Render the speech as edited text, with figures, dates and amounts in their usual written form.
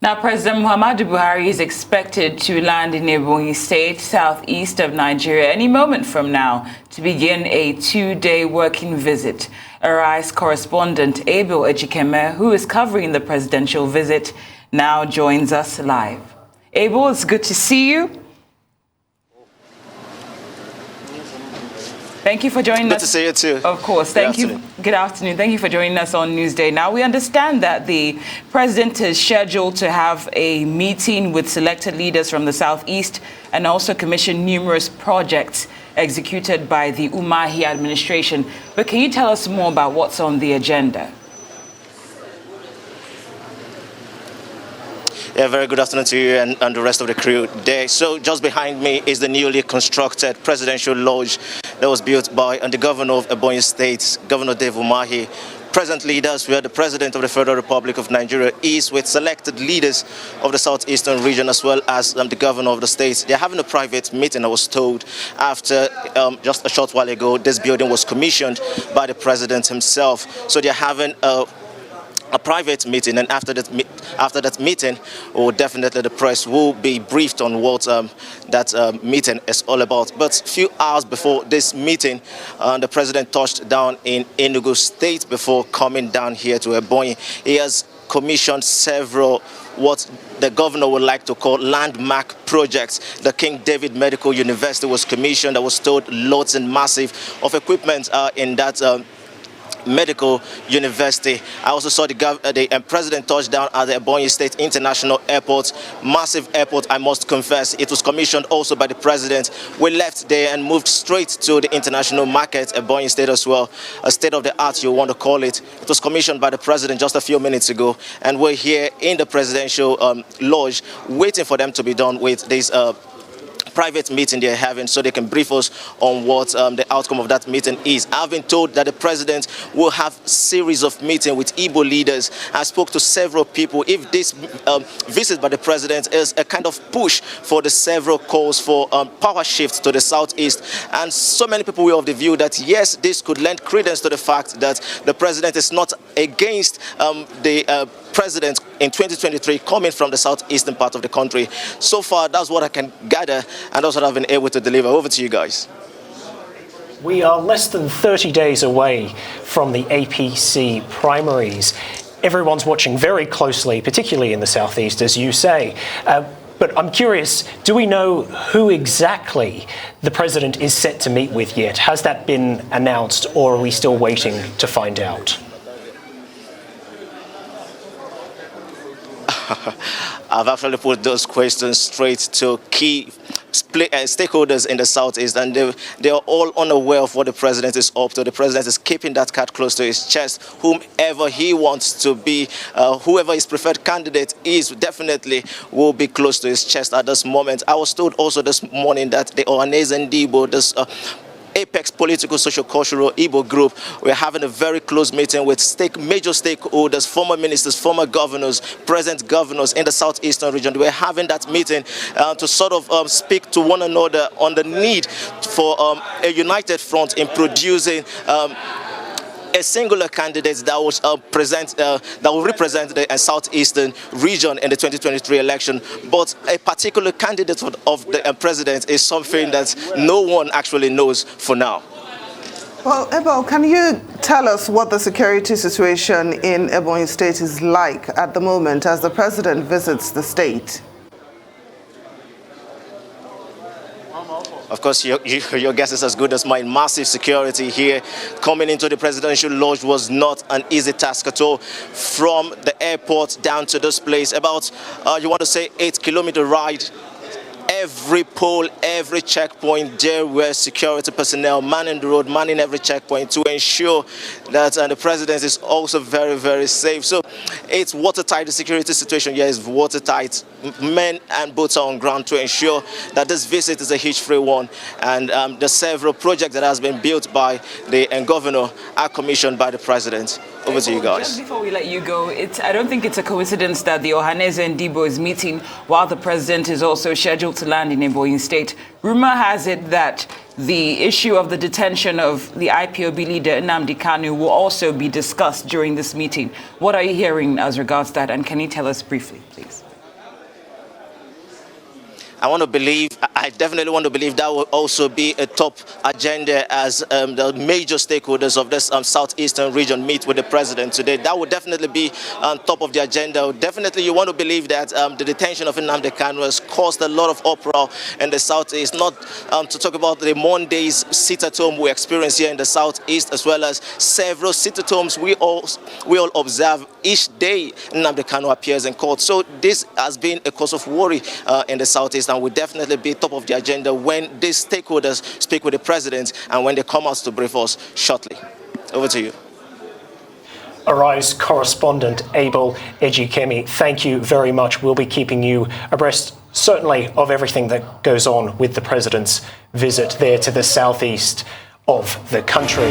Now, President Muhammadu Buhari is expected to land in Ebonyi State, southeast of Nigeria, any moment from now to begin a 2-day working visit. Arise correspondent Abel Ejikeme, who is covering the presidential visit, now joins us live. Abel, it's good to see you. Thank you for joining us. Good to see you too. Of course. Thank you. Good afternoon. Thank you for joining us on Newsday. Now, we understand that the president is scheduled to have a meeting with selected leaders from the southeast and also commission numerous projects executed by the Umahi administration. But can you tell us more about what's on the agenda? Yeah, very good afternoon to you and the rest of the crew there. So just behind me is the newly constructed presidential lodge that was built by the governor of Ebonyi State, Governor Dave Umahi. Present leaders, where the President of the Federal Republic of Nigeria is with selected leaders of the southeastern region as well as the governor of the state. They're having a private meeting, I was told, after just a short while ago, this building was commissioned by the president himself. So they're having a private meeting, and after that meeting, definitely the press will be briefed on what that meeting is all about. But a few hours before this meeting, the president touched down in Enugu State before coming down here to Ebonyi. He has commissioned several what the governor would like to call landmark projects. The King David Medical University was commissioned. I was told loads and massive of equipment in that medical university. I also saw the president touch down at the Ebonyi State International Airport, massive airport, I must confess. It was commissioned also by the president. We left there and moved straight to the international market, Ebonyi State as well, a state of the art you want to call it. It was commissioned by the president just a few minutes ago, and we're here in the presidential lodge waiting for them to be done with this private meeting they're having so they can brief us on what the outcome of that meeting is. I've been told that the president will have a series of meetings with Igbo leaders. I spoke to several people. If this visit by the president is a kind of push for the several calls for power shift to the southeast, and so many people were of the view that yes, this could lend credence to the fact that the president is not against the president in 2023 coming from the southeastern part of the country. So far, that's what I can gather, and that's what I've been able to deliver. Over to you guys. We are less than 30 days away from the APC primaries. Everyone's watching very closely, particularly in the southeast, as you say. But I'm curious, do we know who exactly the president is set to meet with yet? Has that been announced, or are we still waiting to find out? I've actually put those questions straight to key stakeholders in the southeast, and they are all unaware of what the president is up to. The president is keeping that card close to his chest. Whomever he wants to be, whoever his preferred candidate is, definitely will be close to his chest at this moment. I was told also this morning that the Ohanese and Igbo, this Apex Political Social Cultural Igbo group, we're having a very close meeting with major stakeholders, former ministers, former governors, present governors in the southeastern region. We're having that meeting to sort of speak to one another on the need for a united front in producing a singular candidate that will represent the southeastern region in the 2023 election. But a particular candidate of the president is something that no one actually knows for now. Well, Ebel, can you tell us what the security situation in Ebonyi State is like at the moment as the president visits the state? Of course, your guess is as good as mine. Massive security here. Coming into the presidential lodge was not an easy task at all. From the airport down to this place, about, you want to say, 8-kilometer ride. Every pole, every checkpoint, there were security personnel manning the road, manning every checkpoint to ensure that the president is also very, very safe. So it's watertight. The security situation here is watertight. Men and boats are on ground to ensure that this visit is a hitch-free one. And the several projects that has been built by the governor are commissioned by the president. Over to you guys. Just before we let you go, I don't think it's a coincidence that the Ohanese and Igbo is meeting while the president is also scheduled to land in Ebonyi State. Rumor has it that the issue of the detention of the IPOB leader Nnamdi Kanu will also be discussed during this meeting. What are you hearing as regards that, and can you tell us briefly, please? I definitely want to believe that will also be a top agenda as the major stakeholders of this southeastern region meet with the president today. That would definitely be on top of the agenda. Definitely, you want to believe that the detention of Nnamdi Kanu has caused a lot of uproar in the southeast. Not to talk about the Mondays sit-at-home we experience here in the southeast, as well as several sit-at-homes we all observe each day. Nnamdi Kanu appears in court. So this has been a cause of worry in the southeast, and will definitely be top of the agenda when these stakeholders speak with the president and when they come out to brief us shortly. Over to you. Arise correspondent Abel Ejikeme, thank you very much. We'll be keeping you abreast, certainly, of everything that goes on with the president's visit there to the southeast of the country.